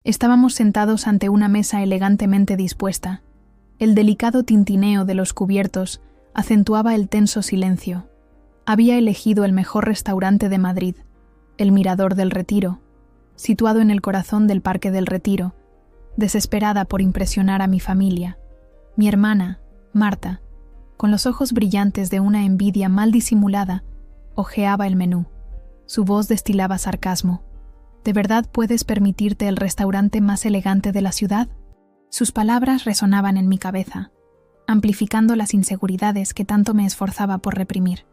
Estábamos sentados ante una mesa elegantemente dispuesta. El delicado tintineo de los cubiertos acentuaba el tenso silencio. Había elegido el mejor restaurante de Madrid, el Mirador del Retiro, situado en el corazón del Parque del Retiro, desesperada por impresionar a mi familia. Mi hermana, Marta, con los ojos brillantes de una envidia mal disimulada, hojeaba el menú. Su voz destilaba sarcasmo. ¿De verdad puedes permitirte el restaurante más elegante de la ciudad? Sus palabras resonaban en mi cabeza, amplificando las inseguridades que tanto me esforzaba por reprimir.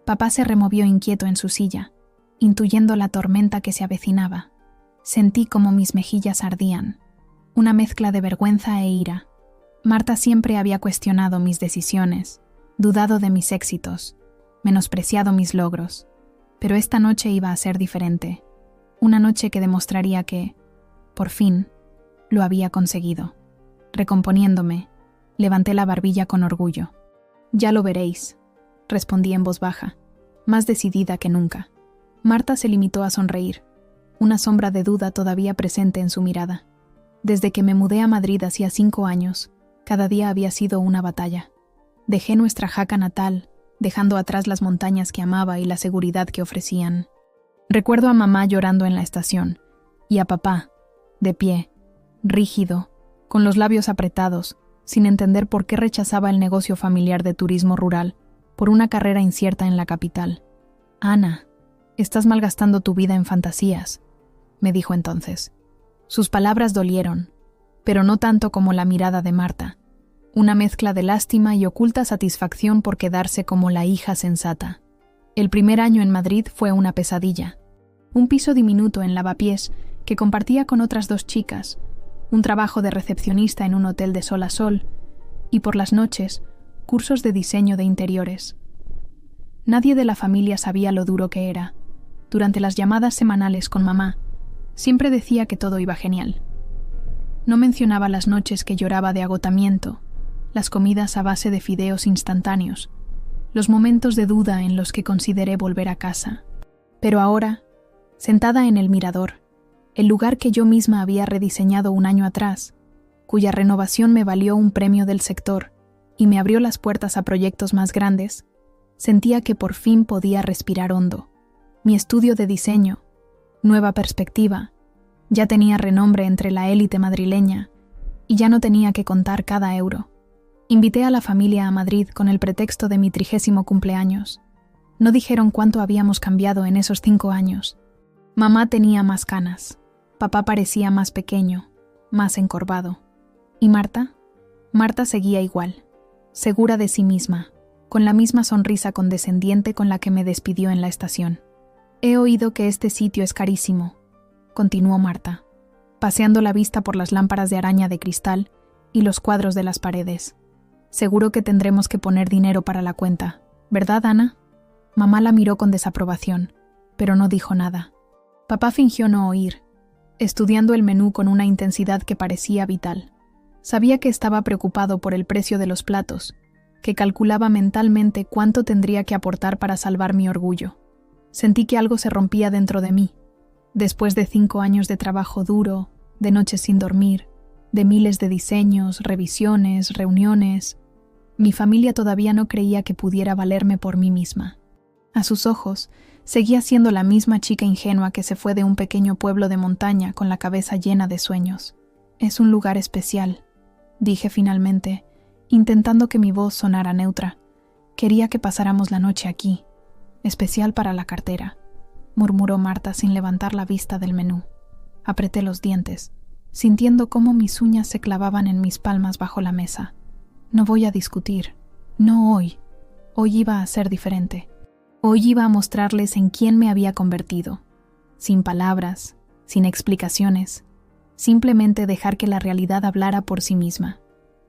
Papá se removió inquieto en su silla, intuyendo la tormenta que se avecinaba. Sentí como mis mejillas ardían, una mezcla de vergüenza e ira. Marta siempre había cuestionado mis decisiones, dudado de mis éxitos, menospreciado mis logros, pero esta noche iba a ser diferente. Una noche que demostraría que, por fin, lo había conseguido. Recomponiéndome, levanté la barbilla con orgullo. «Ya lo veréis», respondí en voz baja, más decidida que nunca. Marta se limitó a sonreír, una sombra de duda todavía presente en su mirada. Desde que me mudé a Madrid hacía 5 años, cada día había sido una batalla. Dejé nuestra Jaca natal, dejando atrás las montañas que amaba y la seguridad que ofrecían. Recuerdo a mamá llorando en la estación, y a papá, de pie, rígido, con los labios apretados, sin entender por qué rechazaba el negocio familiar de turismo rural por una carrera incierta en la capital. «Ana, estás malgastando tu vida en fantasías», me dijo entonces. Sus palabras dolieron, pero no tanto como la mirada de Marta, una mezcla de lástima y oculta satisfacción por quedarse como la hija sensata. El primer año en Madrid fue una pesadilla. Un piso diminuto en Lavapiés que compartía con otras 2 chicas, un trabajo de recepcionista en un hotel de sol a sol y por las noches, cursos de diseño de interiores. Nadie de la familia sabía lo duro que era. Durante las llamadas semanales con mamá, siempre decía que todo iba genial. No mencionaba las noches que lloraba de agotamiento, las comidas a base de fideos instantáneos, los momentos de duda en los que consideré volver a casa. Pero ahora, sentada en el Mirador, el lugar que yo misma había rediseñado un año atrás, cuya renovación me valió un premio del sector y me abrió las puertas a proyectos más grandes, sentía que por fin podía respirar hondo. Mi estudio de diseño, nueva perspectiva, ya tenía renombre entre la élite madrileña y ya no tenía que contar cada euro. Invité a la familia a Madrid con el pretexto de mi 30º cumpleaños. No dijeron cuánto habíamos cambiado en esos 5 años. Mamá tenía más canas, papá parecía más pequeño, más encorvado. ¿Y Marta? Marta seguía igual, segura de sí misma, con la misma sonrisa condescendiente con la que me despidió en la estación. «He oído que este sitio es carísimo», continuó Marta, paseando la vista por las lámparas de araña de cristal y los cuadros de las paredes. «Seguro que tendremos que poner dinero para la cuenta, ¿verdad, Ana?» Mamá la miró con desaprobación, pero no dijo nada. Papá fingió no oír, estudiando el menú con una intensidad que parecía vital. Sabía que estaba preocupado por el precio de los platos, que calculaba mentalmente cuánto tendría que aportar para salvar mi orgullo. Sentí que algo se rompía dentro de mí. Después de 5 años de trabajo duro, de noches sin dormir, de miles de diseños, revisiones, reuniones, mi familia todavía no creía que pudiera valerme por mí misma. A sus ojos, seguía siendo la misma chica ingenua que se fue de un pequeño pueblo de montaña con la cabeza llena de sueños. «Es un lugar especial», dije finalmente, intentando que mi voz sonara neutra. «Quería que pasáramos la noche aquí. Especial para la cartera», murmuró Marta sin levantar la vista del menú. Apreté los dientes, sintiendo cómo mis uñas se clavaban en mis palmas bajo la mesa. No voy a discutir. No hoy. Hoy iba a ser diferente. Hoy iba a mostrarles en quién me había convertido. Sin palabras, sin explicaciones. Simplemente dejar que la realidad hablara por sí misma.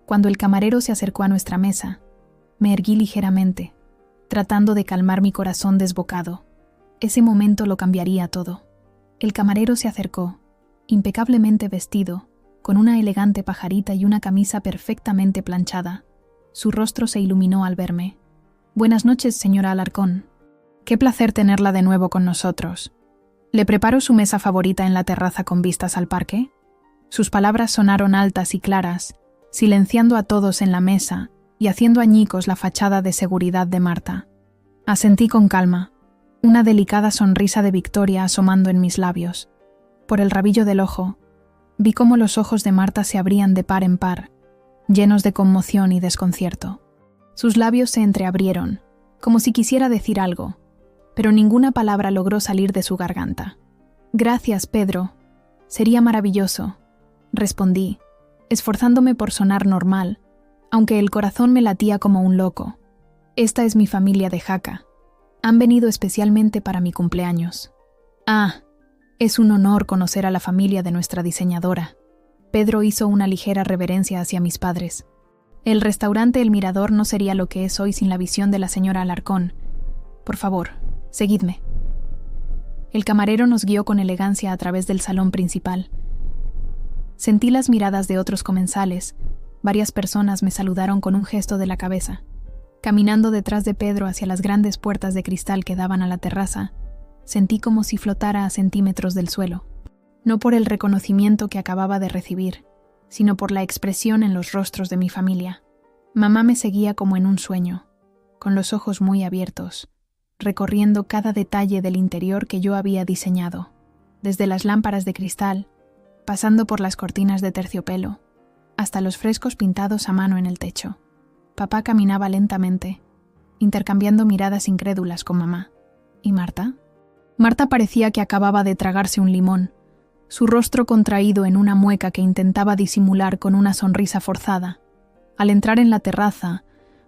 Cuando el camarero se acercó a nuestra mesa, me erguí ligeramente, tratando de calmar mi corazón desbocado. Ese momento lo cambiaría todo. El camarero se acercó, impecablemente vestido, con una elegante pajarita y una camisa perfectamente planchada. Su rostro se iluminó al verme. «Buenas noches, señora Alarcón. Qué placer tenerla de nuevo con nosotros. ¿Le preparo su mesa favorita en la terraza con vistas al parque?» Sus palabras sonaron altas y claras, silenciando a todos en la mesa y haciendo añicos la fachada de seguridad de Marta. Asentí con calma, una delicada sonrisa de victoria asomando en mis labios. Por el rabillo del ojo, vi cómo los ojos de Marta se abrían de par en par, llenos de conmoción y desconcierto. Sus labios se entreabrieron, como si quisiera decir algo, pero ninguna palabra logró salir de su garganta. «Gracias, Pedro. Sería maravilloso», respondí, esforzándome por sonar normal, aunque el corazón me latía como un loco. «Esta es mi familia de Jaca. Han venido especialmente para mi cumpleaños». «Ah, es un honor conocer a la familia de nuestra diseñadora». Pedro hizo una ligera reverencia hacia mis padres. El restaurante El Mirador no sería lo que es hoy sin la visión de la señora Alarcón. Por favor, seguidme. El camarero nos guió con elegancia a través del salón principal. Sentí las miradas de otros comensales. Varias personas me saludaron con un gesto de la cabeza. Caminando detrás de Pedro hacia las grandes puertas de cristal que daban a la terraza, sentí como si flotara a centímetros del suelo. No por el reconocimiento que acababa de recibir, sino por la expresión en los rostros de mi familia. Mamá me seguía como en un sueño, con los ojos muy abiertos, recorriendo cada detalle del interior que yo había diseñado, desde las lámparas de cristal, pasando por las cortinas de terciopelo, hasta los frescos pintados a mano en el techo. Papá caminaba lentamente, intercambiando miradas incrédulas con mamá. ¿Y Marta? Marta parecía que acababa de tragarse un limón, su rostro contraído en una mueca que intentaba disimular con una sonrisa forzada. Al entrar en la terraza,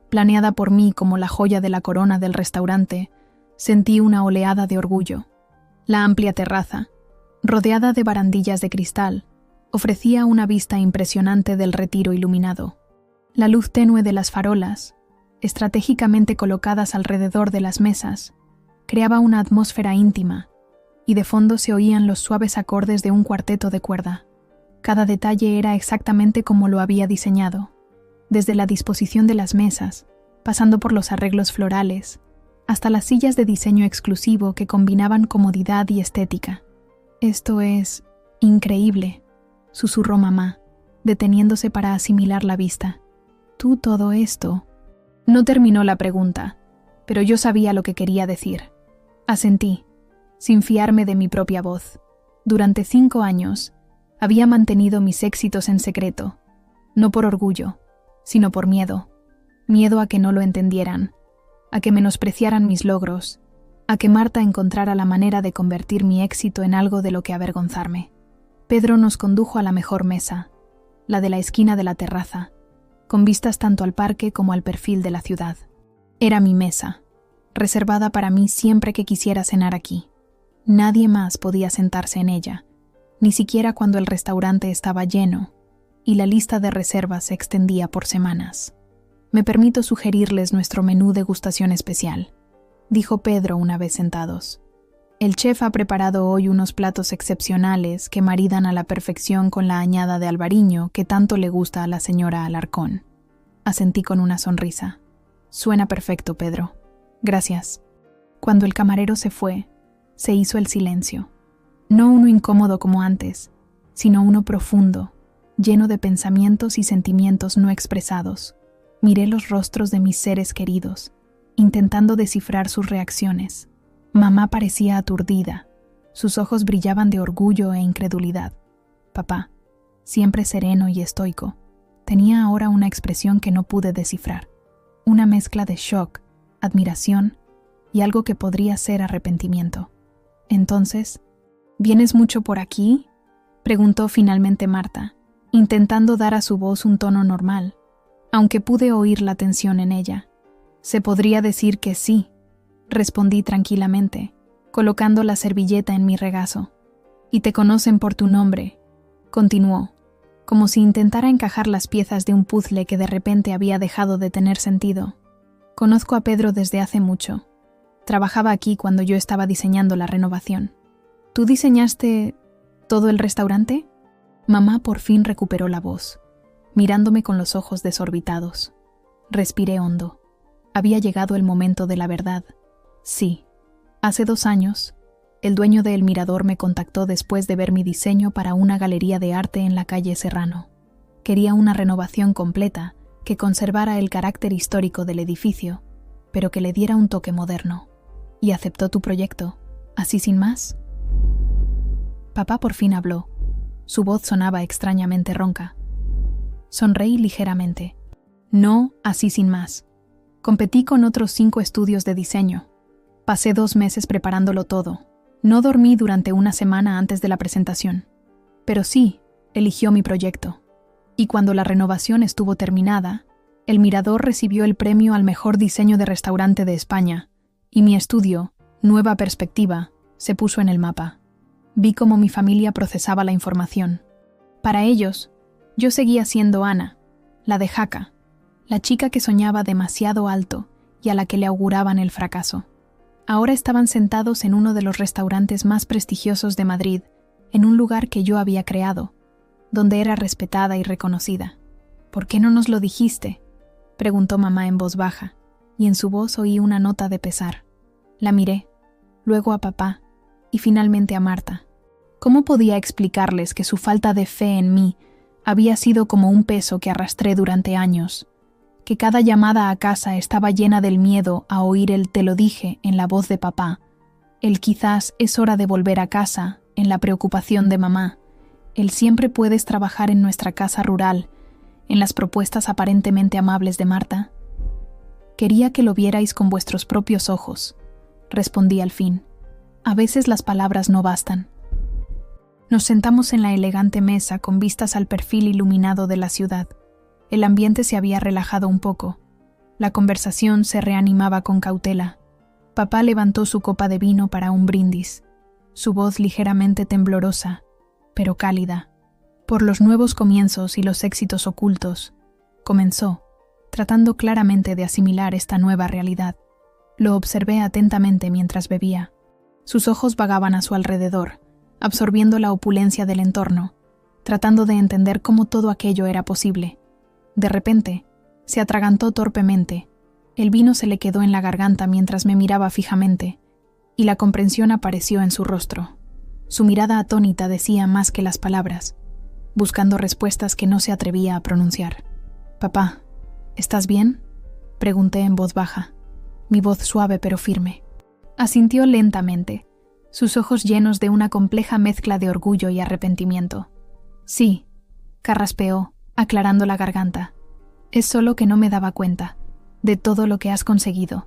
planeada por mí como la joya de la corona del restaurante, sentí una oleada de orgullo. La amplia terraza, rodeada de barandillas de cristal, ofrecía una vista impresionante del retiro iluminado. La luz tenue de las farolas, estratégicamente colocadas alrededor de las mesas, creaba una atmósfera íntima, y de fondo se oían los suaves acordes de un cuarteto de cuerda. Cada detalle era exactamente como lo había diseñado, desde la disposición de las mesas, pasando por los arreglos florales, hasta las sillas de diseño exclusivo que combinaban comodidad y estética. «Esto es increíble», susurró mamá, deteniéndose para asimilar la vista. «¿Tú todo esto?» No terminó la pregunta, pero yo sabía lo que quería decir. Asentí, sin fiarme de mi propia voz. Durante 5 años, había mantenido mis éxitos en secreto, no por orgullo, sino por miedo. Miedo a que no lo entendieran, a que menospreciaran mis logros, a que Marta encontrara la manera de convertir mi éxito en algo de lo que avergonzarme. Pedro nos condujo a la mejor mesa, la de la esquina de la terraza, con vistas tanto al parque como al perfil de la ciudad. Era mi mesa, reservada para mí siempre que quisiera cenar aquí. Nadie más podía sentarse en ella, ni siquiera cuando el restaurante estaba lleno y la lista de reservas se extendía por semanas. «Me permito sugerirles nuestro menú degustación especial», dijo Pedro una vez sentados. «El chef ha preparado hoy unos platos excepcionales que maridan a la perfección con la añada de albariño que tanto le gusta a la señora Alarcón». Asentí con una sonrisa. «Suena perfecto, Pedro. Gracias». Cuando el camarero se fue, se hizo el silencio. No uno incómodo como antes, sino uno profundo, lleno de pensamientos y sentimientos no expresados. Miré los rostros de mis seres queridos, intentando descifrar sus reacciones. Mamá parecía aturdida, sus ojos brillaban de orgullo e incredulidad. Papá, siempre sereno y estoico, tenía ahora una expresión que no pude descifrar, una mezcla de shock, admiración y algo que podría ser arrepentimiento. Entonces, ¿vienes mucho por aquí?, preguntó finalmente Marta, intentando dar a su voz un tono normal, aunque pude oír la tensión en ella. «Se podría decir que sí», respondí tranquilamente, colocando la servilleta en mi regazo. «Y te conocen por tu nombre», continuó, como si intentara encajar las piezas de un puzzle que de repente había dejado de tener sentido. «Conozco a Pedro desde hace mucho. Trabajaba aquí cuando yo estaba diseñando la renovación». «¿Tú diseñaste todo el restaurante?» Mamá por fin recuperó la voz, mirándome con los ojos desorbitados. Respiré hondo. Había llegado el momento de la verdad. Sí, hace 2 años, El dueño de El Mirador me contactó después de ver mi diseño para una galería de arte en la calle Serrano. Quería una renovación completa que conservara el carácter histórico del edificio, pero que le diera un toque moderno. Y aceptó tu proyecto, así sin más. Papá por fin habló. Su voz sonaba extrañamente ronca. Sonreí ligeramente. No, así sin más. Competí con otros 5 estudios de diseño. Pasé 2 meses preparándolo todo. No dormí durante una semana antes de la presentación. Pero sí, eligió mi proyecto. Y cuando la renovación estuvo terminada, El Mirador recibió el premio al mejor diseño de restaurante de España, y mi estudio, Nueva Perspectiva, se puso en el mapa. Vi cómo mi familia procesaba la información. Para ellos, yo seguía siendo Ana, la de Jaca, la chica que soñaba demasiado alto y a la que le auguraban el fracaso. Ahora estaban sentados en uno de los restaurantes más prestigiosos de Madrid, en un lugar que yo había creado, donde era respetada y reconocida. «¿Por qué no nos lo dijiste?», preguntó mamá en voz baja, y en su voz oí una nota de pesar. La miré, luego a papá, y finalmente a Marta. ¿Cómo podía explicarles que su falta de fe en mí había sido como un peso que arrastré durante años? Que cada llamada a casa estaba llena del miedo a oír el «te lo dije» en la voz de papá, el «quizás es hora de volver a casa» en la preocupación de mamá, el «siempre puedes trabajar en nuestra casa rural» en las propuestas aparentemente amables de Marta. «Quería que lo vierais con vuestros propios ojos», respondí al fin. A veces las palabras no bastan. Nos sentamos en la elegante mesa con vistas al perfil iluminado de la ciudad. El ambiente se había relajado un poco. La conversación se reanimaba con cautela. Papá levantó su copa de vino para un brindis, su voz ligeramente temblorosa, pero cálida. Por los nuevos comienzos y los éxitos ocultos, comenzó, tratando claramente de asimilar esta nueva realidad. Lo observé atentamente mientras bebía. Sus ojos vagaban a su alrededor, absorbiendo la opulencia del entorno, tratando de entender cómo todo aquello era posible. De repente, se atragantó torpemente. El vino se le quedó en la garganta mientras me miraba fijamente, y la comprensión apareció en su rostro. Su mirada atónita decía más que las palabras, buscando respuestas que no se atrevía a pronunciar. «Papá, ¿estás bien?», pregunté en voz baja, mi voz suave pero firme. Asintió lentamente, sus ojos llenos de una compleja mezcla de orgullo y arrepentimiento. «Sí», carraspeó, aclarando la garganta. «Es solo que no me daba cuenta de todo lo que has conseguido».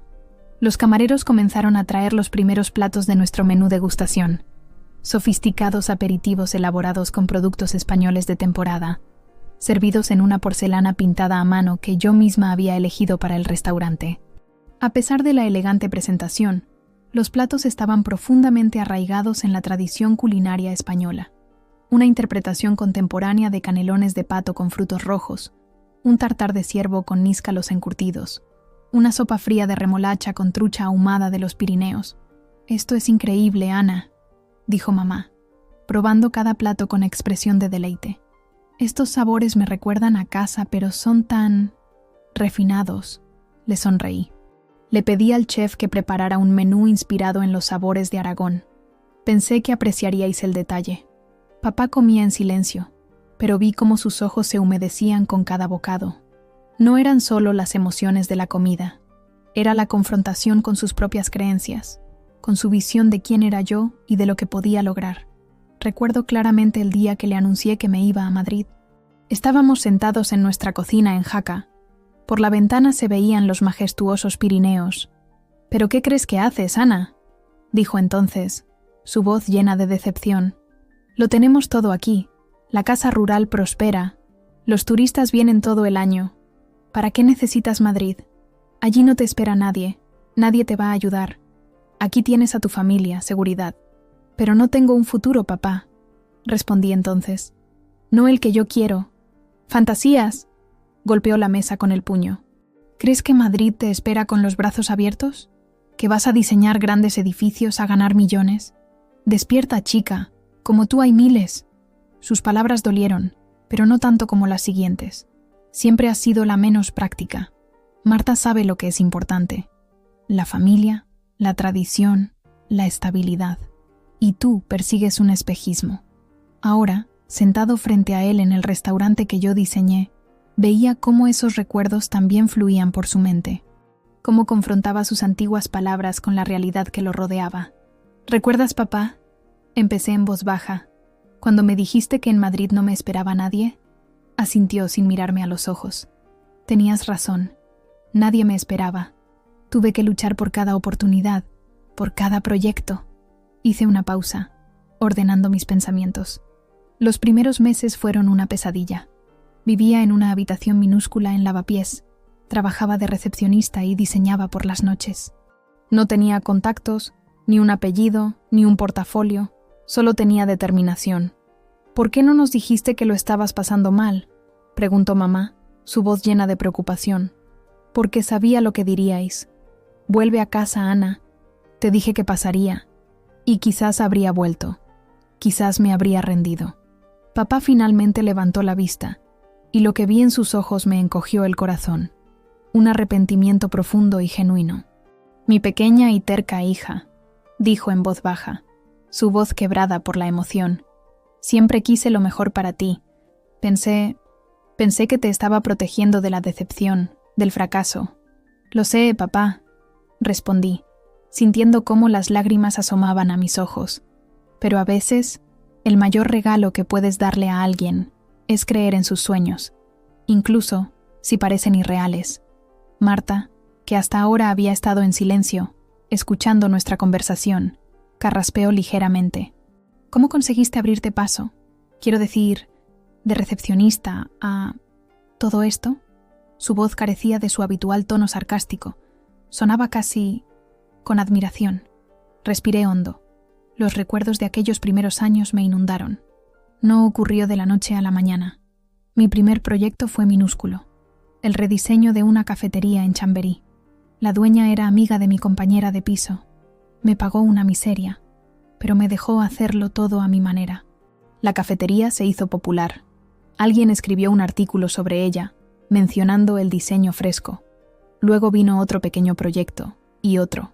Los camareros comenzaron a traer los primeros platos de nuestro menú degustación. Sofisticados aperitivos elaborados con productos españoles de temporada, servidos en una porcelana pintada a mano que yo misma había elegido para el restaurante. A pesar de la elegante presentación, los platos estaban profundamente arraigados en la tradición culinaria española. Una interpretación contemporánea de canelones de pato con frutos rojos, un tartar de ciervo con níscalos encurtidos, una sopa fría de remolacha con trucha ahumada de los Pirineos. «Esto es increíble, Ana», dijo mamá, probando cada plato con expresión de deleite. «Estos sabores me recuerdan a casa, pero son tan refinados», le sonreí. Le pedí al chef que preparara un menú inspirado en los sabores de Aragón. Pensé que apreciaríais el detalle. Papá comía en silencio, pero vi cómo sus ojos se humedecían con cada bocado. No eran solo las emociones de la comida, era la confrontación con sus propias creencias, con su visión de quién era yo y de lo que podía lograr. Recuerdo claramente el día que le anuncié que me iba a Madrid. Estábamos sentados en nuestra cocina en Jaca. Por la ventana se veían los majestuosos Pirineos. «¿Pero qué crees que haces, Ana?», dijo entonces, su voz llena de decepción. «Lo tenemos todo aquí. La casa rural prospera. Los turistas vienen todo el año. ¿Para qué necesitas Madrid? Allí no te espera nadie. Nadie te va a ayudar. Aquí tienes a tu familia, seguridad». «Pero no tengo un futuro, papá», respondí entonces. «No el que yo quiero». «¡Fantasías!», golpeó la mesa con el puño. «¿Crees que Madrid te espera con los brazos abiertos? ¿Que vas a diseñar grandes edificios, a ganar millones? Despierta, chica, como tú hay miles». Sus palabras dolieron, pero no tanto como las siguientes. Siempre has sido la menos práctica. Marta sabe lo que es importante: la familia, la tradición, la estabilidad. y tú persigues un espejismo. Ahora, sentado frente a él en el restaurante que yo diseñé, veía cómo esos recuerdos también fluían por su mente, cómo confrontaba sus antiguas palabras con la realidad que lo rodeaba. ¿Recuerdas, papá? Empecé en voz baja. Cuando me dijiste que en Madrid no me esperaba nadie, asintió sin mirarme a los ojos. Tenías razón. Nadie me esperaba. Tuve que luchar por cada oportunidad, por cada proyecto. Hice una pausa, ordenando mis pensamientos. Los primeros meses fueron una pesadilla. Vivía en una habitación minúscula en Lavapiés. Trabajaba de recepcionista y diseñaba por las noches. No tenía contactos, ni un apellido, ni un portafolio. Solo tenía determinación. ¿Por qué no nos dijiste que lo estabas pasando mal?, preguntó mamá, su voz llena de preocupación. Porque sabía lo que diríais. Vuelve a casa, Ana. Te dije que pasaría. Y quizás habría vuelto. Quizás me habría rendido. Papá finalmente levantó la vista, y lo que vi en sus ojos me encogió el corazón. Un arrepentimiento profundo y genuino. Mi pequeña y terca hija, dijo en voz baja, su voz quebrada por la emoción. Siempre quise lo mejor para ti. Pensé que te estaba protegiendo de la decepción, del fracaso. Lo sé, papá, respondí, sintiendo cómo las lágrimas asomaban a mis ojos. Pero a veces, el mayor regalo que puedes darle a alguien es creer en sus sueños, incluso si parecen irreales. Marta, que hasta ahora había estado en silencio, escuchando nuestra conversación, carraspeó ligeramente. ¿Cómo conseguiste abrirte paso? Quiero decir, de recepcionista a... ¿todo esto? Su voz carecía de su habitual tono sarcástico. Sonaba casi... con admiración. Respiré hondo. Los recuerdos de aquellos primeros años me inundaron. No ocurrió de la noche a la mañana. Mi primer proyecto fue minúsculo. El rediseño de una cafetería en Chamberí. La dueña era amiga de mi compañera de piso. Me pagó una miseria, pero me dejó hacerlo todo a mi manera. La cafetería se hizo popular. Alguien escribió un artículo sobre ella, mencionando el diseño fresco. Luego vino otro pequeño proyecto, y otro.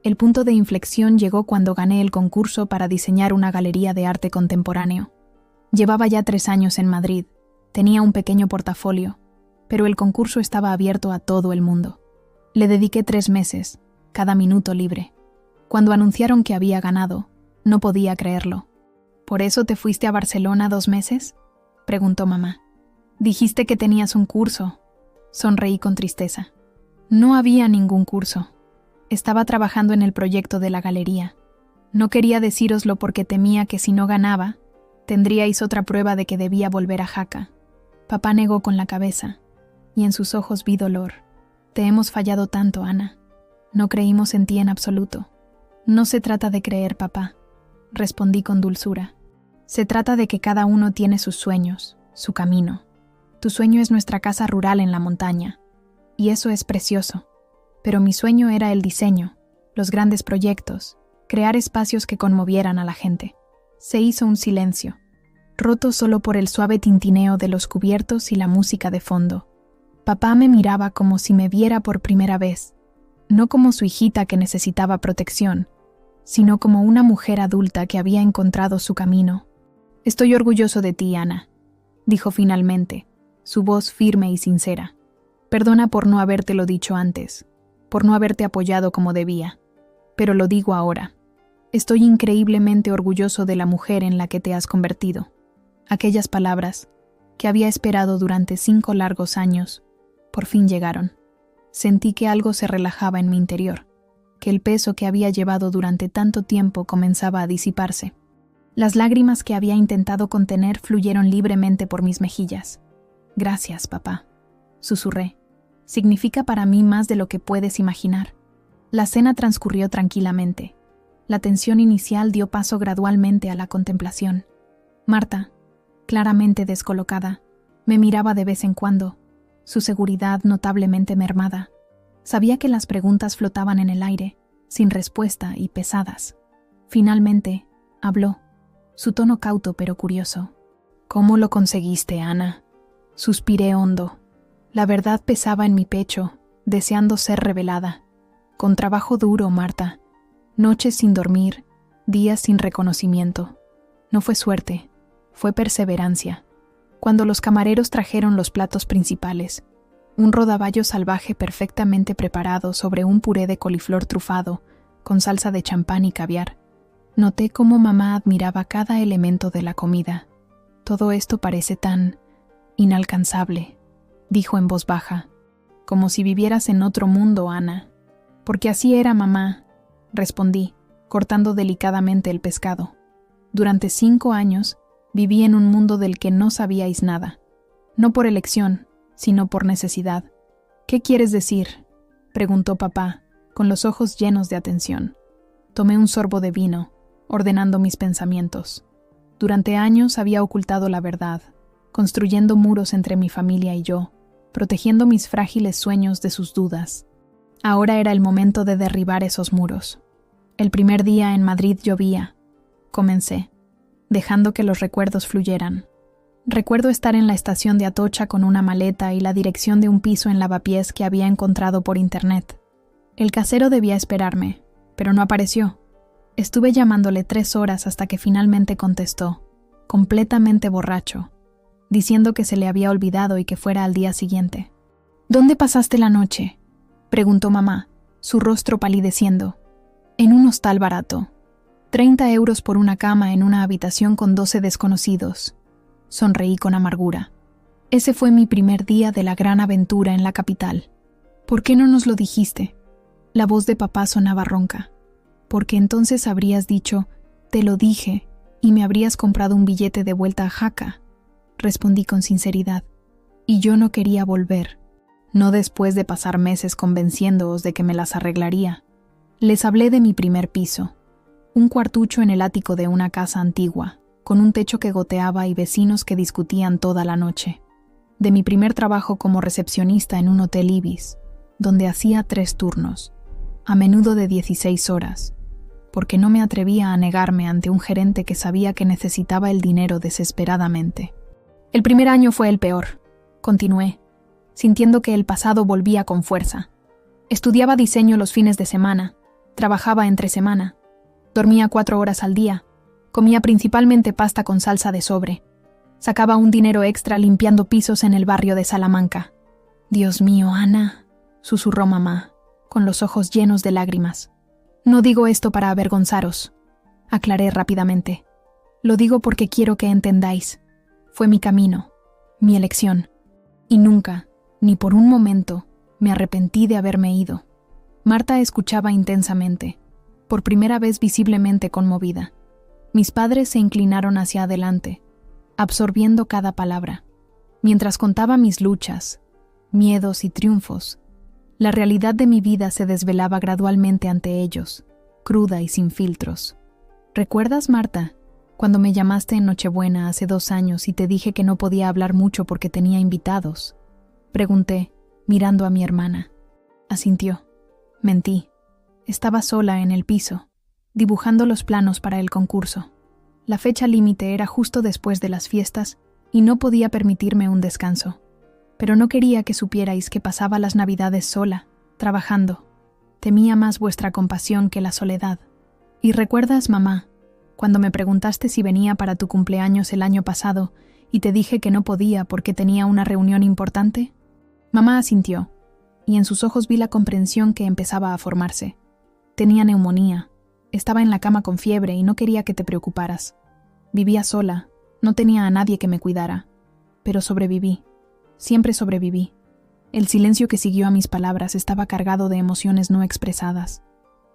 El punto de inflexión llegó cuando gané el concurso para diseñar una galería de arte contemporáneo. Llevaba ya 3 años en Madrid, tenía un pequeño portafolio, pero el concurso estaba abierto a todo el mundo. Le dediqué 3 meses, cada minuto libre. Cuando anunciaron que había ganado, no podía creerlo. ¿Por eso te fuiste a Barcelona 2 meses?, preguntó mamá. Dijiste que tenías un curso. Sonreí con tristeza. No había ningún curso. Estaba trabajando en el proyecto de la galería. No quería decíroslo porque temía que si no ganaba, tendríais otra prueba de que debía volver a Jaca. Papá negó con la cabeza, y en sus ojos vi dolor. Te hemos fallado tanto, Ana. No creímos en ti en absoluto. No se trata de creer, papá, respondí con dulzura. Se trata de que cada uno tiene sus sueños, su camino. Tu sueño es nuestra casa rural en la montaña, y eso es precioso. Pero mi sueño era el diseño, los grandes proyectos, crear espacios que conmovieran a la gente. Se hizo un silencio, roto solo por el suave tintineo de los cubiertos y la música de fondo. Papá me miraba como si me viera por primera vez, no como su hijita que necesitaba protección, sino como una mujer adulta que había encontrado su camino. Estoy orgulloso de ti, Ana, dijo finalmente, su voz firme y sincera. Perdona por no habértelo dicho antes, por no haberte apoyado como debía, pero lo digo ahora. Estoy increíblemente orgulloso de la mujer en la que te has convertido. Aquellas palabras, que había esperado durante 5 largos años, por fin llegaron. Sentí que algo se relajaba en mi interior, que el peso que había llevado durante tanto tiempo comenzaba a disiparse. Las lágrimas que había intentado contener fluyeron libremente por mis mejillas. Gracias, papá, susurré. Significa para mí más de lo que puedes imaginar. La cena transcurrió tranquilamente. La tensión inicial dio paso gradualmente a la contemplación. Marta, claramente descolocada, me miraba de vez en cuando, su seguridad notablemente mermada. Sabía que las preguntas flotaban en el aire, sin respuesta y pesadas. Finalmente, habló, su tono cauto pero curioso. ¿Cómo lo conseguiste, Ana? Suspiré hondo. La verdad pesaba en mi pecho, deseando ser revelada. Con trabajo duro, Marta. Noches sin dormir, días sin reconocimiento. No fue suerte, fue perseverancia. Cuando los camareros trajeron los platos principales, un rodaballo salvaje perfectamente preparado sobre un puré de coliflor trufado, con salsa de champán y caviar, noté cómo mamá admiraba cada elemento de la comida. Todo esto parece tan inalcanzable, dijo en voz baja, como si vivieras en otro mundo, Ana. Porque así era mamá, respondí, cortando delicadamente el pescado. Durante 5 años viví en un mundo del que no sabíais nada, no por elección, sino por necesidad. ¿Qué quieres decir?, preguntó papá, con los ojos llenos de atención. Tomé un sorbo de vino, ordenando mis pensamientos. Durante años había ocultado la verdad, construyendo muros entre mi familia y yo, protegiendo mis frágiles sueños de sus dudas. Ahora era el momento de derribar esos muros. El primer día en Madrid llovía. Comencé, dejando que los recuerdos fluyeran. Recuerdo estar en la estación de Atocha con una maleta y la dirección de un piso en Lavapiés que había encontrado por internet. El casero debía esperarme, pero no apareció. Estuve llamándole 3 horas hasta que finalmente contestó, completamente borracho, diciendo que se le había olvidado y que fuera al día siguiente. ¿Dónde pasaste la noche?, preguntó mamá, su rostro palideciendo. En un hostal barato. 30 euros por una cama en una habitación con 12 desconocidos. Sonreí con amargura. Ese fue mi primer día de la gran aventura en la capital. ¿Por qué no nos lo dijiste? La voz de papá sonaba ronca. Porque entonces habrías dicho, te lo dije, y me habrías comprado un billete de vuelta a Jaca. Respondí con sinceridad. Y yo no quería volver. No después de pasar meses convenciéndoos de que me las arreglaría. Les hablé de mi primer piso. Un cuartucho en el ático de una casa antigua, con un techo que goteaba y vecinos que discutían toda la noche. De mi primer trabajo como recepcionista en un hotel Ibis, donde hacía 3 turnos, a menudo de 16 horas, porque no me atrevía a negarme ante un gerente que sabía que necesitaba el dinero desesperadamente. El primer año fue el peor, continué, sintiendo que el pasado volvía con fuerza. Estudiaba diseño los fines de semana, trabajaba entre semana, dormía 4 horas al día, comía principalmente pasta con salsa de sobre, sacaba un dinero extra limpiando pisos en el barrio de Salamanca. Dios mío, Ana, susurró mamá, con los ojos llenos de lágrimas. No digo esto para avergonzaros, aclaré rápidamente. Lo digo porque quiero que entendáis. Fue mi camino, mi elección, y nunca, ni por un momento, me arrepentí de haberme ido. Marta escuchaba intensamente, por primera vez visiblemente conmovida. Mis padres se inclinaron hacia adelante, absorbiendo cada palabra. Mientras contaba mis luchas, miedos y triunfos, la realidad de mi vida se desvelaba gradualmente ante ellos, cruda y sin filtros. ¿Recuerdas, Marta, cuando me llamaste en Nochebuena hace 2 años y te dije que no podía hablar mucho porque tenía invitados? Pregunté, mirando a mi hermana. Asintió. Mentí. Estaba sola en el piso, dibujando los planos para el concurso. La fecha límite era justo después de las fiestas y no podía permitirme un descanso. Pero no quería que supierais que pasaba las Navidades sola, trabajando. Temía más vuestra compasión que la soledad. ¿Y recuerdas, mamá, cuando me preguntaste si venía para tu cumpleaños el año pasado y te dije que no podía porque tenía una reunión importante? Mamá asintió, y en sus ojos vi la comprensión que empezaba a formarse. Tenía neumonía, estaba en la cama con fiebre y no quería que te preocuparas. Vivía sola, no tenía a nadie que me cuidara, pero sobreviví. Siempre sobreviví. El silencio que siguió a mis palabras estaba cargado de emociones no expresadas.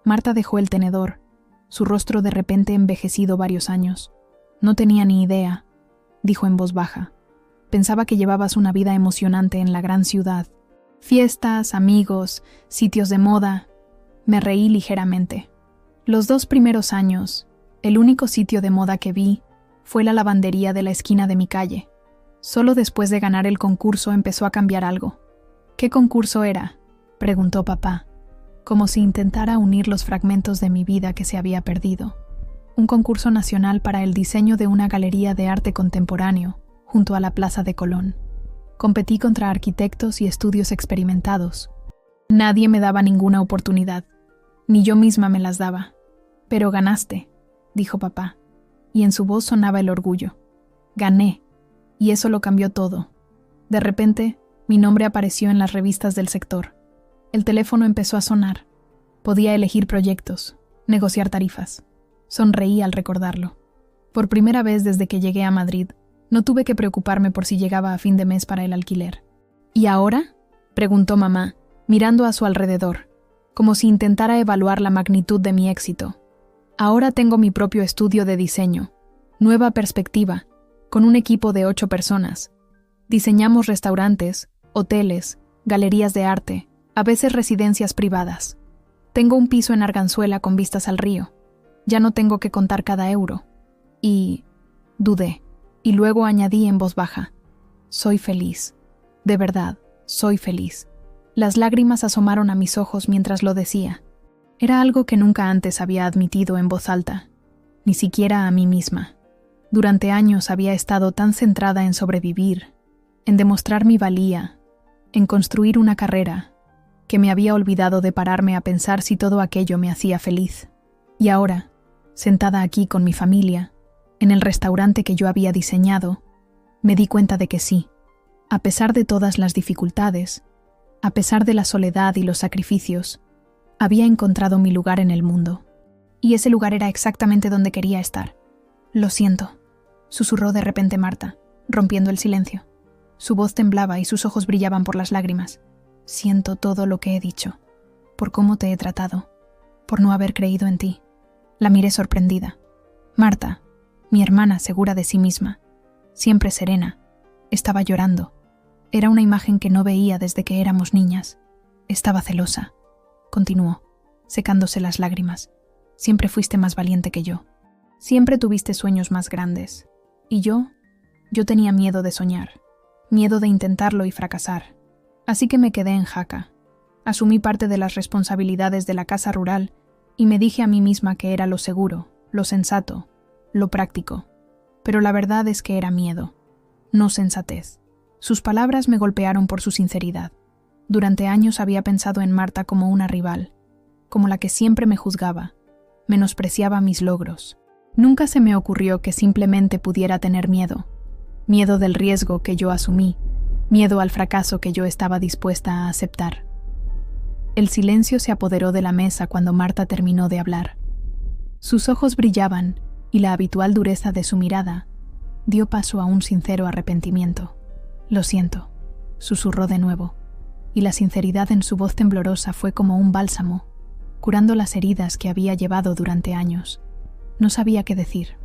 Marta dejó el tenedor, su rostro de repente envejecido varios años. No tenía ni idea, dijo en voz baja. Pensaba que llevabas una vida emocionante en la gran ciudad. Fiestas, amigos, sitios de moda. Me reí ligeramente. Los 2 primeros años, el único sitio de moda que vi fue la lavandería de la esquina de mi calle. Solo después de ganar el concurso empezó a cambiar algo. ¿Qué concurso era?, preguntó papá, como si intentara unir los fragmentos de mi vida que se había perdido. Un concurso nacional para el diseño de una galería de arte contemporáneo, junto a la Plaza de Colón. Competí contra arquitectos y estudios experimentados. Nadie me daba ninguna oportunidad, ni yo misma me las daba. Pero ganaste. dijo papá, y en su voz sonaba el orgullo. Gané, y eso lo cambió todo. De repente, mi nombre apareció en las revistas del sector. El teléfono empezó a sonar. Podía elegir proyectos, negociar tarifas. Sonreí al recordarlo. Por primera vez desde que llegué a Madrid, no tuve que preocuparme por si llegaba a fin de mes para el alquiler. ¿Y ahora?, preguntó mamá, mirando a su alrededor, como si intentara evaluar la magnitud de mi éxito. Ahora tengo mi propio estudio de diseño, nueva perspectiva, con un equipo de 8 personas. Diseñamos restaurantes, hoteles, galerías de arte, a veces residencias privadas. Tengo un piso en Arganzuela con vistas al río. Ya no tengo que contar cada euro. Y dudé, y luego añadí en voz baja: soy feliz. De verdad, soy feliz. Las lágrimas asomaron a mis ojos mientras lo decía. Era algo que nunca antes había admitido en voz alta, ni siquiera a mí misma. Durante años había estado tan centrada en sobrevivir, en demostrar mi valía, en construir una carrera, que me había olvidado de pararme a pensar si todo aquello me hacía feliz. Y ahora, sentada aquí con mi familia, en el restaurante que yo había diseñado, me di cuenta de que sí. A pesar de todas las dificultades, a pesar de la soledad y los sacrificios, había encontrado mi lugar en el mundo. Y ese lugar era exactamente donde quería estar. Lo siento, susurró de repente Marta, rompiendo el silencio. Su voz temblaba y sus ojos brillaban por las lágrimas. Siento todo lo que he dicho, por cómo te he tratado, por no haber creído en ti. La miré sorprendida. Marta, mi hermana segura de sí misma, siempre serena, estaba llorando. Era una imagen que no veía desde que éramos niñas. Estaba celosa, continuó, secándose las lágrimas. Siempre fuiste más valiente que yo. Siempre tuviste sueños más grandes. Y yo tenía miedo de soñar, miedo de intentarlo y fracasar. Así que me quedé en Jaca. Asumí parte de las responsabilidades de la casa rural y me dije a mí misma que era lo seguro, lo sensato, lo práctico. Pero la verdad es que era miedo, no sensatez. Sus palabras me golpearon por su sinceridad. Durante años había pensado en Marta como una rival, como la que siempre me juzgaba, menospreciaba mis logros. Nunca se me ocurrió que simplemente pudiera tener miedo. Miedo del riesgo que yo asumí, miedo al fracaso que yo estaba dispuesta a aceptar. El silencio se apoderó de la mesa cuando Marta terminó de hablar. Sus ojos brillaban y la habitual dureza de su mirada dio paso a un sincero arrepentimiento. Lo siento, susurró de nuevo, y la sinceridad en su voz temblorosa fue como un bálsamo, curando las heridas que había llevado durante años. No sabía qué decir.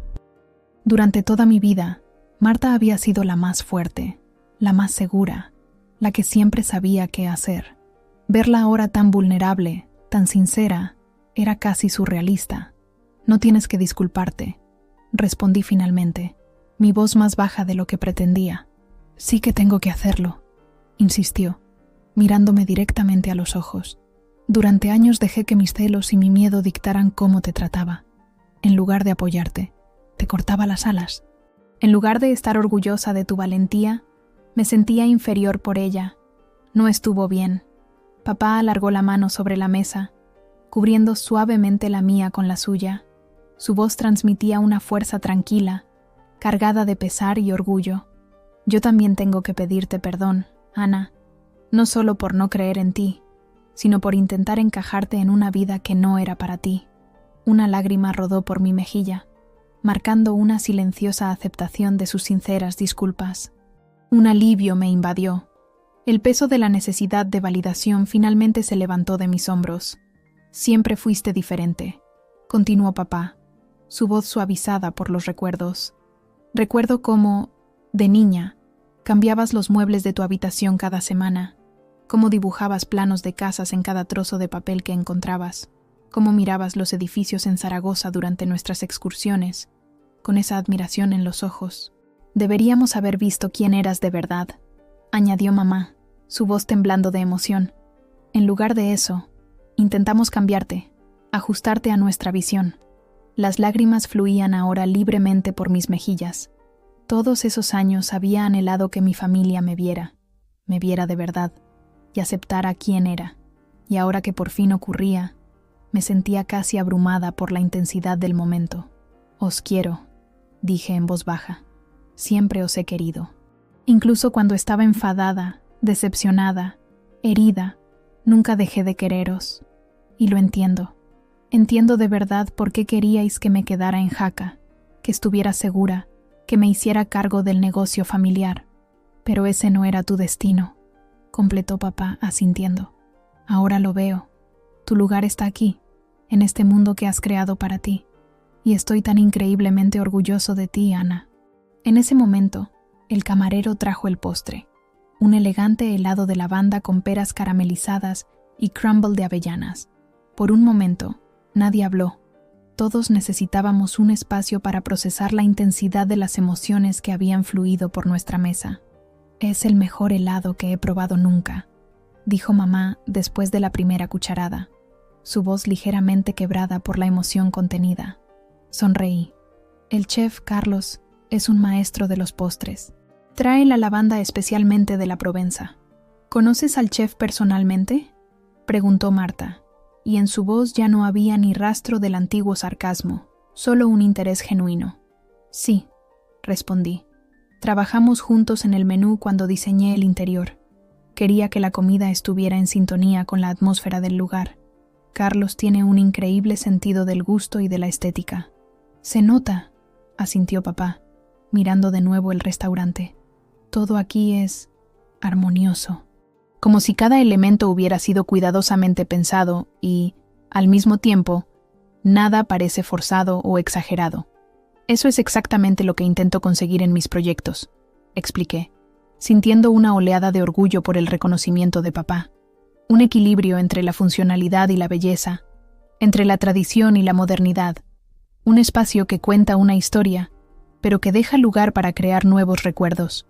Durante toda mi vida, Marta había sido la más fuerte, la más segura, la que siempre sabía qué hacer. Verla ahora tan vulnerable, tan sincera, era casi surrealista. No tienes que disculparte, respondí finalmente, mi voz más baja de lo que pretendía. Sí que tengo que hacerlo, insistió, mirándome directamente a los ojos. Durante años dejé que mis celos y mi miedo dictaran cómo te trataba. En lugar de apoyarte, te cortaba las alas. En lugar de estar orgullosa de tu valentía, me sentía inferior por ella. No estuvo bien. Papá alargó la mano sobre la mesa, cubriendo suavemente la mía con la suya. Su voz transmitía una fuerza tranquila, cargada de pesar y orgullo. Yo también tengo que pedirte perdón, Ana, no solo por no creer en ti, sino por intentar encajarte en una vida que no era para ti. Una lágrima rodó por mi mejilla, marcando una silenciosa aceptación de sus sinceras disculpas. Un alivio me invadió. El peso de la necesidad de validación finalmente se levantó de mis hombros. Siempre fuiste diferente, continuó papá, su voz suavizada por los recuerdos. Recuerdo cómo, de niña, cambiabas los muebles de tu habitación cada semana, cómo dibujabas planos de casas en cada trozo de papel que encontrabas, cómo mirabas los edificios en Zaragoza durante nuestras excursiones, con esa admiración en los ojos. Deberíamos haber visto quién eras de verdad, añadió mamá, su voz temblando de emoción. En lugar de eso, intentamos cambiarte, ajustarte a nuestra visión. Las lágrimas fluían ahora libremente por mis mejillas. Todos esos años había anhelado que mi familia me viera de verdad, y aceptara quién era. Y ahora que por fin ocurría, me sentía casi abrumada por la intensidad del momento. Os quiero, dije en voz baja. Siempre os he querido. Incluso cuando estaba enfadada, decepcionada, herida, nunca dejé de quereros. Y lo entiendo. Entiendo de verdad por qué queríais que me quedara en Jaca, que estuviera segura, que me hiciera cargo del negocio familiar. Pero ese no era tu destino, completó papá asintiendo. Ahora lo veo. Tu lugar está aquí, en este mundo que has creado para ti. Y estoy tan increíblemente orgulloso de ti, Ana. En ese momento, el camarero trajo el postre, un elegante helado de lavanda con peras caramelizadas y crumble de avellanas. Por un momento, nadie habló. Todos necesitábamos un espacio para procesar la intensidad de las emociones que habían fluido por nuestra mesa. Es el mejor helado que he probado nunca, dijo mamá después de la primera cucharada, su voz ligeramente quebrada por la emoción contenida. Sonreí. El chef Carlos es un maestro de los postres. Trae la lavanda especialmente de la Provenza. ¿Conoces al chef personalmente?, preguntó Marta, y en su voz ya no había ni rastro del antiguo sarcasmo, solo un interés genuino. Sí, respondí. Trabajamos juntos en el menú cuando diseñé el interior. Quería que la comida estuviera en sintonía con la atmósfera del lugar. Carlos tiene un increíble sentido del gusto y de la estética. Se nota, asintió papá, mirando de nuevo el restaurante. Todo aquí es armonioso, como si cada elemento hubiera sido cuidadosamente pensado y, al mismo tiempo, nada parece forzado o exagerado. Eso es exactamente lo que intento conseguir en mis proyectos, expliqué, sintiendo una oleada de orgullo por el reconocimiento de papá. Un equilibrio entre la funcionalidad y la belleza, entre la tradición y la modernidad. Un espacio que cuenta una historia, pero que deja lugar para crear nuevos recuerdos.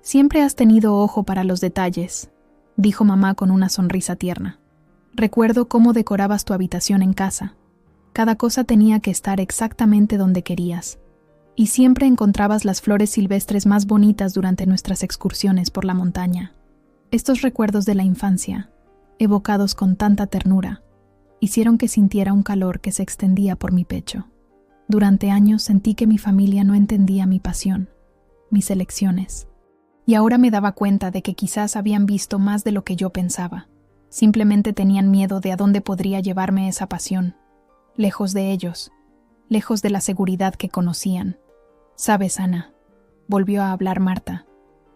Siempre has tenido ojo para los detalles, dijo mamá con una sonrisa tierna. Recuerdo cómo decorabas tu habitación en casa. Cada cosa tenía que estar exactamente donde querías. Y siempre encontrabas las flores silvestres más bonitas durante nuestras excursiones por la montaña. Estos recuerdos de la infancia, evocados con tanta ternura, hicieron que sintiera un calor que se extendía por mi pecho. Durante años sentí que mi familia no entendía mi pasión, mis elecciones. Y ahora me daba cuenta de que quizás habían visto más de lo que yo pensaba. Simplemente tenían miedo de a dónde podría llevarme esa pasión. Lejos de ellos, lejos de la seguridad que conocían. «Sabes, Ana», volvió a hablar Marta,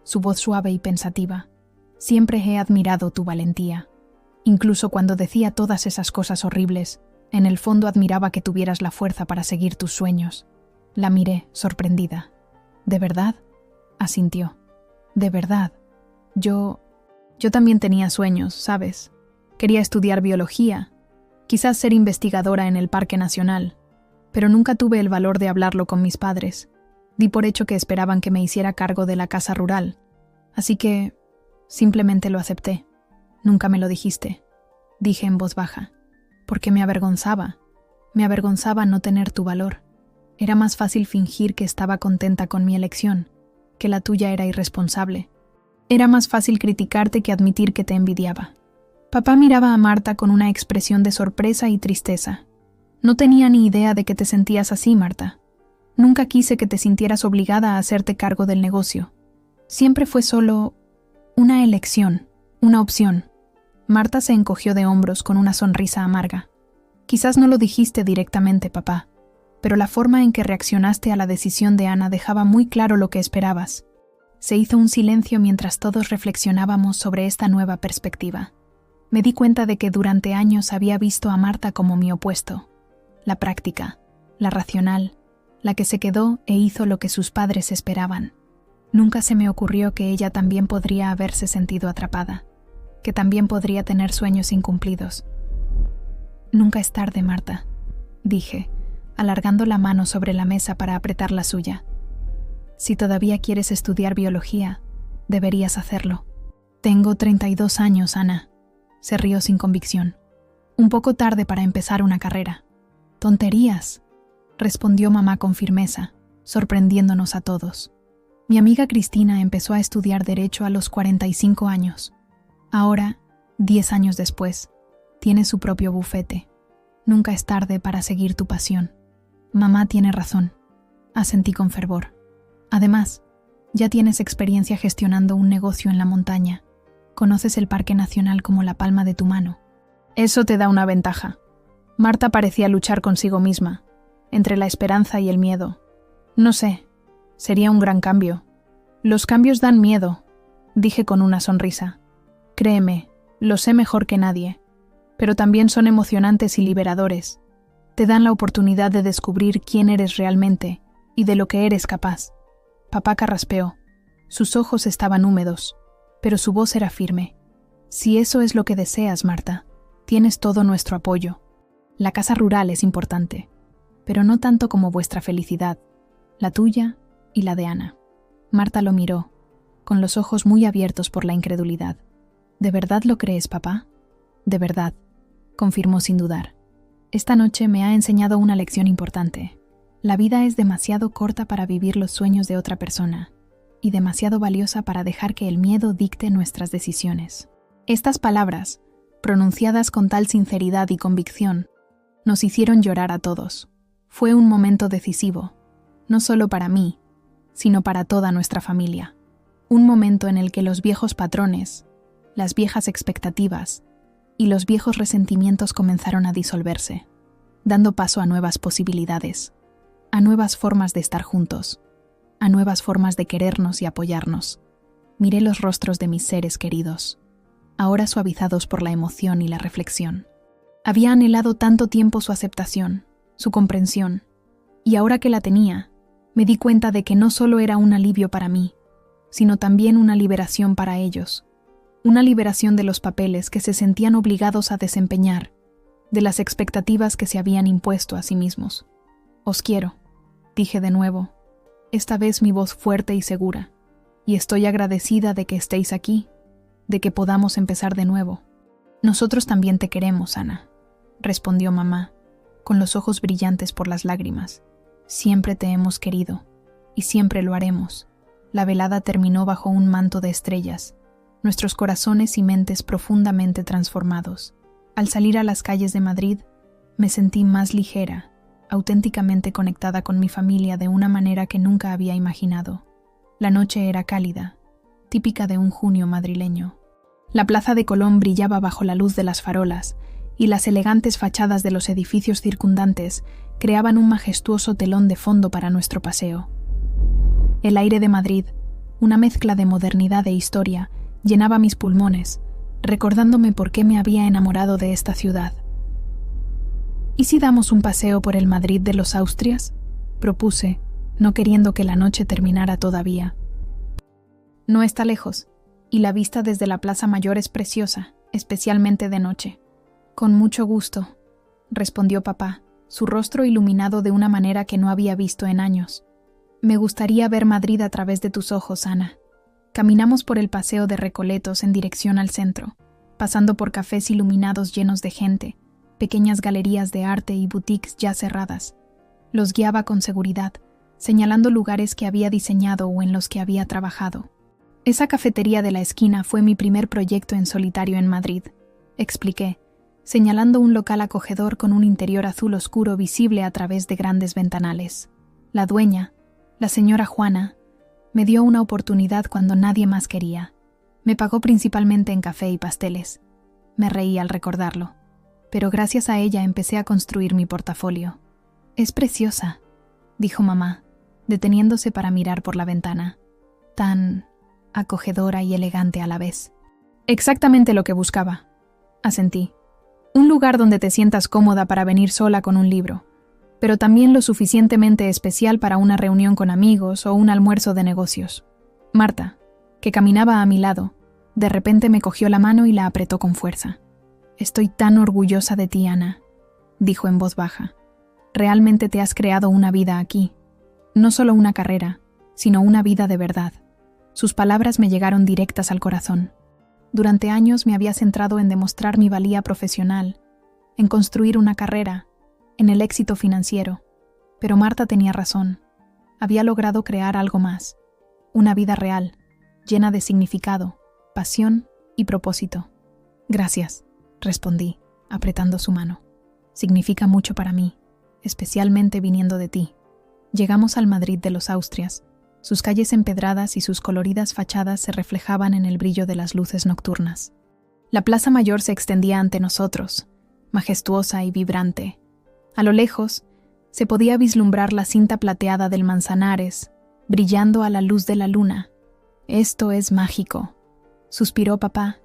su voz suave y pensativa, «siempre he admirado tu valentía. Incluso cuando decía todas esas cosas horribles, en el fondo admiraba que tuvieras la fuerza para seguir tus sueños». La miré, sorprendida. «¿De verdad?», asintió. «De verdad. Yo también tenía sueños, ¿sabes? Quería estudiar biología, quizás ser investigadora en el Parque Nacional, pero nunca tuve el valor de hablarlo con mis padres. Di por hecho que esperaban que me hiciera cargo de la casa rural, así que simplemente lo acepté. Nunca me lo dijiste», dije en voz baja, «porque me avergonzaba. Me avergonzaba no tener tu valor. Era más fácil fingir que estaba contenta con mi elección, que la tuya era irresponsable. Era más fácil criticarte que admitir que te envidiaba». Papá miraba a Marta con una expresión de sorpresa y tristeza. «No tenía ni idea de que te sentías así, Marta. Nunca quise que te sintieras obligada a hacerte cargo del negocio. Siempre fue solo una elección, una opción». Marta se encogió de hombros con una sonrisa amarga. «Quizás no lo dijiste directamente, papá, pero la forma en que reaccionaste a la decisión de Ana dejaba muy claro lo que esperabas». Se hizo un silencio mientras todos reflexionábamos sobre esta nueva perspectiva. Me di cuenta de que durante años había visto a Marta como mi opuesto, la práctica, la racional, la que se quedó e hizo lo que sus padres esperaban. Nunca se me ocurrió que ella también podría haberse sentido atrapada, que también podría tener sueños incumplidos. «Nunca es tarde, Marta», dije, alargando la mano sobre la mesa para apretar la suya. «Si todavía quieres estudiar biología, deberías hacerlo». «Tengo 32 años, Ana», se rió sin convicción. «Un poco tarde para empezar una carrera». «Tonterías», respondió mamá con firmeza, sorprendiéndonos a todos. «Mi amiga Cristina empezó a estudiar Derecho a los 45 años. Ahora, 10 años después, tiene su propio bufete. Nunca es tarde para seguir tu pasión». Mamá tiene razón, asentí con fervor. Además, ya tienes experiencia gestionando un negocio en la montaña. Conoces el Parque Nacional como la palma de tu mano. Eso te da una ventaja. Marta parecía luchar consigo misma, entre la esperanza y el miedo. No sé, sería un gran cambio. Los cambios dan miedo, dije con una sonrisa. Créeme, lo sé mejor que nadie, pero también son emocionantes y liberadores. Te dan la oportunidad de descubrir quién eres realmente y de lo que eres capaz. Papá carraspeó. Sus ojos estaban húmedos, pero su voz era firme. Si eso es lo que deseas, Marta, tienes todo nuestro apoyo. La casa rural es importante, pero no tanto como vuestra felicidad, la tuya y la de Ana. Marta lo miró, con los ojos muy abiertos por la incredulidad. ¿De verdad lo crees, papá? De verdad, confirmó sin dudar. Esta noche me ha enseñado una lección importante. La vida es demasiado corta para vivir los sueños de otra persona y demasiado valiosa para dejar que el miedo dicte nuestras decisiones. Estas palabras, pronunciadas con tal sinceridad y convicción, nos hicieron llorar a todos. Fue un momento decisivo, no solo para mí, sino para toda nuestra familia. Un momento en el que los viejos patrones, las viejas expectativas y los viejos resentimientos comenzaron a disolverse, dando paso a nuevas posibilidades, a nuevas formas de estar juntos, a nuevas formas de querernos y apoyarnos. Miré los rostros de mis seres queridos, ahora suavizados por la emoción y la reflexión. Había anhelado tanto tiempo su aceptación, su comprensión, y ahora que la tenía, me di cuenta de que no solo era un alivio para mí, sino también una liberación para ellos, una liberación de los papeles que se sentían obligados a desempeñar, de las expectativas que se habían impuesto a sí mismos. Os quiero, dije de nuevo, esta vez mi voz fuerte y segura, y estoy agradecida de que estéis aquí, de que podamos empezar de nuevo. Nosotros también te queremos, Ana, respondió mamá, con los ojos brillantes por las lágrimas. Siempre te hemos querido, y siempre lo haremos. La velada terminó bajo un manto de estrellas, nuestros corazones y mentes profundamente transformados. Al salir a las calles de Madrid, me sentí más ligera, auténticamente conectada con mi familia de una manera que nunca había imaginado. La noche era cálida, típica de un junio madrileño. La plaza de Colón brillaba bajo la luz de las farolas, y las elegantes fachadas de los edificios circundantes creaban un majestuoso telón de fondo para nuestro paseo. El aire de Madrid, una mezcla de modernidad e historia, llenaba mis pulmones, recordándome por qué me había enamorado de esta ciudad. ¿Y si damos un paseo por el Madrid de los Austrias?, propuse, no queriendo que la noche terminara todavía. No está lejos, y la vista desde la Plaza Mayor es preciosa, especialmente de noche. Con mucho gusto, respondió papá, su rostro iluminado de una manera que no había visto en años. Me gustaría ver Madrid a través de tus ojos, Ana. Caminamos por el paseo de Recoletos en dirección al centro, pasando por cafés iluminados llenos de gente, pequeñas galerías de arte y boutiques ya cerradas. Los guiaba con seguridad, señalando lugares que había diseñado o en los que había trabajado. Esa cafetería de la esquina fue mi primer proyecto en solitario en Madrid, expliqué, señalando un local acogedor con un interior azul oscuro visible a través de grandes ventanales. La dueña, la señora Juana, me dio una oportunidad cuando nadie más quería. Me pagó principalmente en café y pasteles. Me reí al recordarlo, pero gracias a ella empecé a construir mi portafolio. Es preciosa, dijo mamá, deteniéndose para mirar por la ventana. Tan acogedora y elegante a la vez. Exactamente lo que buscaba, asentí. Un lugar donde te sientas cómoda para venir sola con un libro, pero también lo suficientemente especial para una reunión con amigos o un almuerzo de negocios. Marta, que caminaba a mi lado, de repente me cogió la mano y la apretó con fuerza. Estoy tan orgullosa de ti, Ana, dijo en voz baja. Realmente te has creado una vida aquí. No solo una carrera, sino una vida de verdad. Sus palabras me llegaron directas al corazón. Durante años me había centrado en demostrar mi valía profesional, en construir una carrera, en el éxito financiero. Pero Marta tenía razón. Había logrado crear algo más. Una vida real, llena de significado, pasión y propósito. Gracias, respondí, apretando su mano. Significa mucho para mí. especialmente viniendo de ti. Llegamos al Madrid de los Austrias. Sus calles empedradas y sus coloridas fachadas se reflejaban en el brillo de las luces nocturnas. La Plaza Mayor se extendía ante nosotros, majestuosa y vibrante. A lo lejos, se podía vislumbrar la cinta plateada del Manzanares, brillando a la luz de la luna. «Esto es mágico», suspiró papá,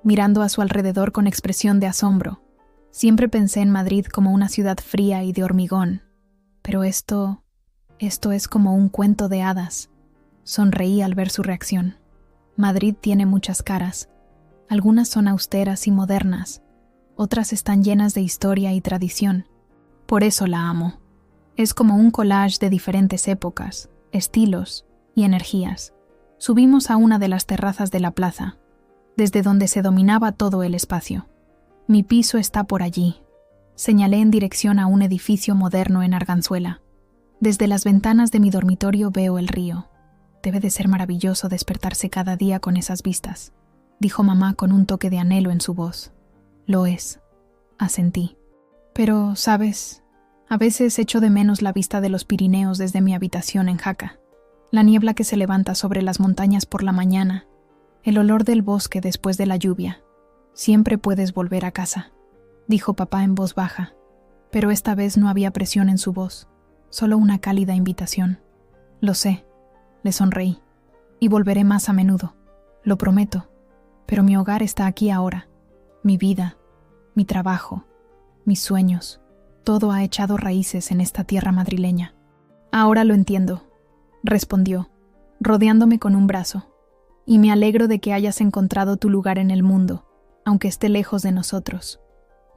mirando a su alrededor con expresión de asombro. Siempre pensé en Madrid como una ciudad fría y de hormigón, pero esto es como un cuento de hadas. Sonreí al ver su reacción. Madrid tiene muchas caras. Algunas son austeras y modernas, otras están llenas de historia y tradición. Por eso la amo. Es como un collage de diferentes épocas, estilos y energías. Subimos a una de las terrazas de la plaza, desde donde se dominaba todo el espacio. Mi piso está por allí. Señalé en dirección a un edificio moderno en Arganzuela. Desde las ventanas de mi dormitorio veo el río. Debe de ser maravilloso despertarse cada día con esas vistas, dijo mamá con un toque de anhelo en su voz. Lo es, asentí. Pero, ¿sabes? A veces echo de menos la vista de los Pirineos desde mi habitación en Jaca. La niebla que se levanta sobre las montañas por la mañana, el olor del bosque después de la lluvia. Siempre puedes volver a casa, dijo papá en voz baja, pero esta vez no había presión en su voz, solo una cálida invitación. Lo sé, le sonreí, y volveré más a menudo, lo prometo, pero mi hogar está aquí ahora. Mi vida, mi trabajo, mis sueños, todo ha echado raíces en esta tierra madrileña. Ahora lo entiendo, respondió, rodeándome con un brazo, y me alegro de que hayas encontrado tu lugar en el mundo, aunque esté lejos de nosotros.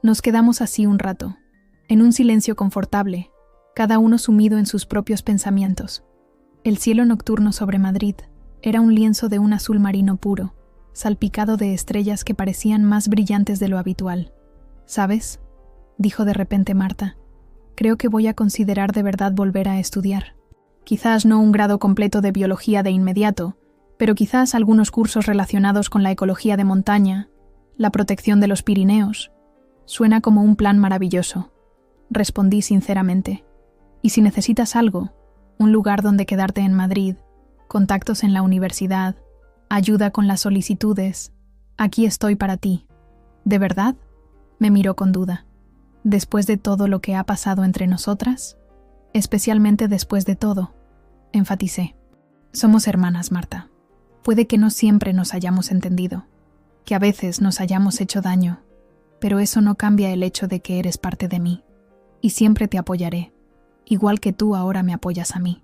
Nos quedamos así un rato, en un silencio confortable, cada uno sumido en sus propios pensamientos. El cielo nocturno sobre Madrid era un lienzo de un azul marino puro, salpicado de estrellas que parecían más brillantes de lo habitual. ¿Sabes?, dijo de repente Marta. Creo que voy a considerar de verdad volver a estudiar. Quizás no un grado completo de biología de inmediato, pero quizás algunos cursos relacionados con la ecología de montaña, la protección de los Pirineos. Suena como un plan maravilloso, respondí sinceramente. Y si necesitas algo, un lugar donde quedarte en Madrid, contactos en la universidad, ayuda con las solicitudes, aquí estoy para ti. ¿De verdad?, me miró con duda. ¿Después de todo lo que ha pasado entre nosotras? Especialmente después de todo, enfaticé. Somos hermanas, Marta. Puede que no siempre nos hayamos entendido, que a veces nos hayamos hecho daño, pero eso no cambia el hecho de que eres parte de mí, y siempre te apoyaré, igual que tú ahora me apoyas a mí.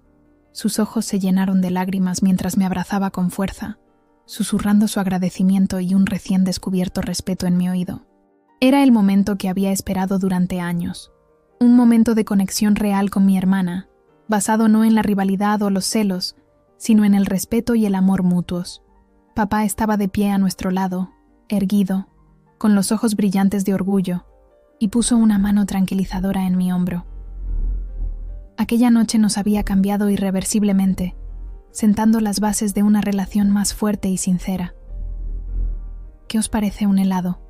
Sus ojos se llenaron de lágrimas mientras me abrazaba con fuerza, susurrando su agradecimiento y un recién descubierto respeto en mi oído. Era el momento que había esperado durante años, un momento de conexión real con mi hermana, basado no en la rivalidad o los celos, sino en el respeto y el amor mutuos. Papá estaba de pie a nuestro lado, erguido, con los ojos brillantes de orgullo, y puso una mano tranquilizadora en mi hombro. Aquella noche nos había cambiado irreversiblemente, sentando las bases de una relación más fuerte y sincera. ¿Qué os parece un helado?,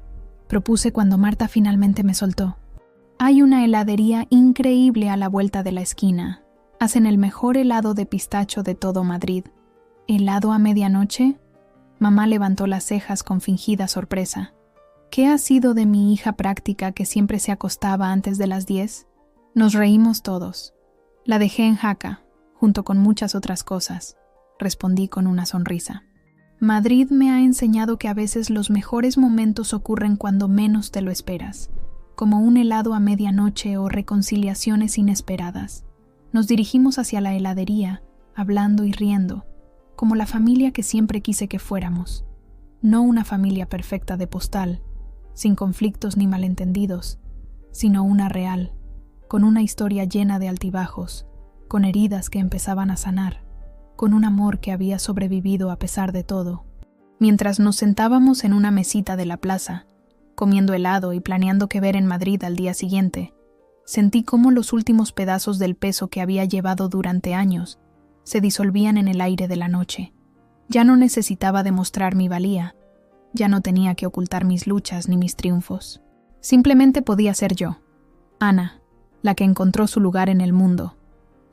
propuse cuando Marta finalmente me soltó. Hay una heladería increíble a la vuelta de la esquina. Hacen el mejor helado de pistacho de todo Madrid. ¿Helado a medianoche? Mamá levantó las cejas con fingida sorpresa. ¿Qué ha sido de mi hija práctica que siempre se acostaba antes de las 10? Nos reímos todos. La dejé en Jaca, junto con muchas otras cosas, respondí con una sonrisa. Madrid me ha enseñado que a veces los mejores momentos ocurren cuando menos te lo esperas, como un helado a medianoche o reconciliaciones inesperadas. Nos dirigimos hacia la heladería, hablando y riendo, como la familia que siempre quise que fuéramos. No una familia perfecta de postal, sin conflictos ni malentendidos, sino una real, con una historia llena de altibajos, con heridas que empezaban a sanar, con un amor que había sobrevivido a pesar de todo. Mientras nos sentábamos en una mesita de la plaza, comiendo helado y planeando qué ver en Madrid al día siguiente, sentí cómo los últimos pedazos del peso que había llevado durante años se disolvían en el aire de la noche. Ya no necesitaba demostrar mi valía, ya no tenía que ocultar mis luchas ni mis triunfos. Simplemente podía ser yo, Ana, la que encontró su lugar en el mundo,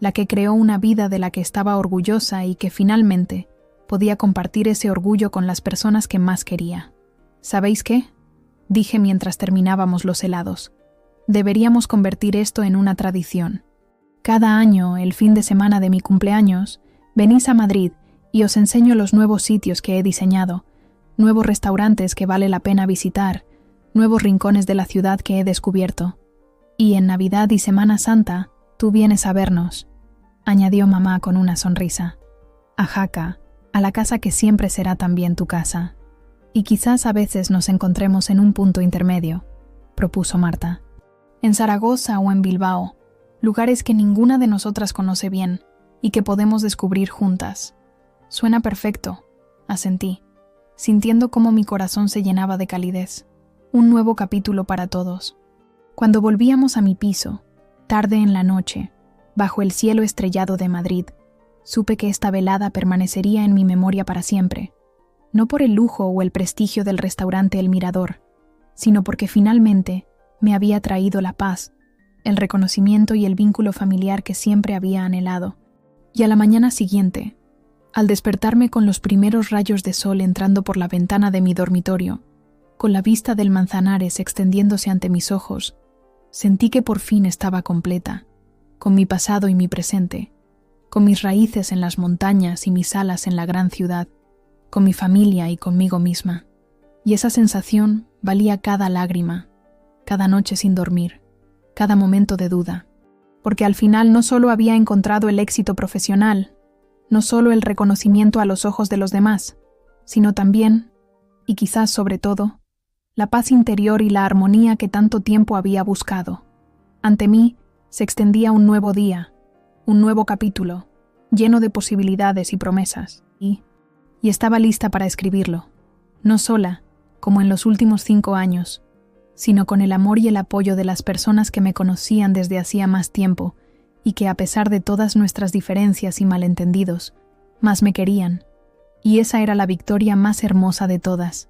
la que creó una vida de la que estaba orgullosa y que finalmente podía compartir ese orgullo con las personas que más quería. ¿Sabéis qué?, dije mientras terminábamos los helados. Deberíamos convertir esto en una tradición. Cada año, el fin de semana de mi cumpleaños, venís a Madrid y os enseño los nuevos sitios que he diseñado, nuevos restaurantes que vale la pena visitar, nuevos rincones de la ciudad que he descubierto. Y en Navidad y Semana Santa, tú vienes a vernos, añadió mamá con una sonrisa. A Jaca, a la casa que siempre será también tu casa. Y quizás a veces nos encontremos en un punto intermedio, propuso Marta. En Zaragoza o en Bilbao, lugares que ninguna de nosotras conoce bien y que podemos descubrir juntas. Suena perfecto, asentí, sintiendo cómo mi corazón se llenaba de calidez. Un nuevo capítulo para todos. Cuando volvíamos a mi piso, tarde en la noche, bajo el cielo estrellado de Madrid, supe que esta velada permanecería en mi memoria para siempre. No por el lujo o el prestigio del restaurante El Mirador, sino porque finalmente me había traído la paz, el reconocimiento y el vínculo familiar que siempre había anhelado. Y a la mañana siguiente, al despertarme con los primeros rayos de sol entrando por la ventana de mi dormitorio, con la vista del Manzanares extendiéndose ante mis ojos, sentí que por fin estaba completa, con mi pasado y mi presente, con mis raíces en las montañas y mis alas en la gran ciudad, con mi familia y conmigo misma. Y esa sensación valía cada lágrima, cada noche sin dormir, cada momento de duda, porque al final no solo había encontrado el éxito profesional, no solo el reconocimiento a los ojos de los demás, sino también, y quizás sobre todo, la paz interior y la armonía que tanto tiempo había buscado. Ante mí se extendía un nuevo día, un nuevo capítulo, lleno de posibilidades y promesas, y estaba lista para escribirlo, no sola, como en los últimos 5 años, sino con el amor y el apoyo de las personas que me conocían desde hacía más tiempo y que, a pesar de todas nuestras diferencias y malentendidos, más me querían. Y esa era la victoria más hermosa de todas.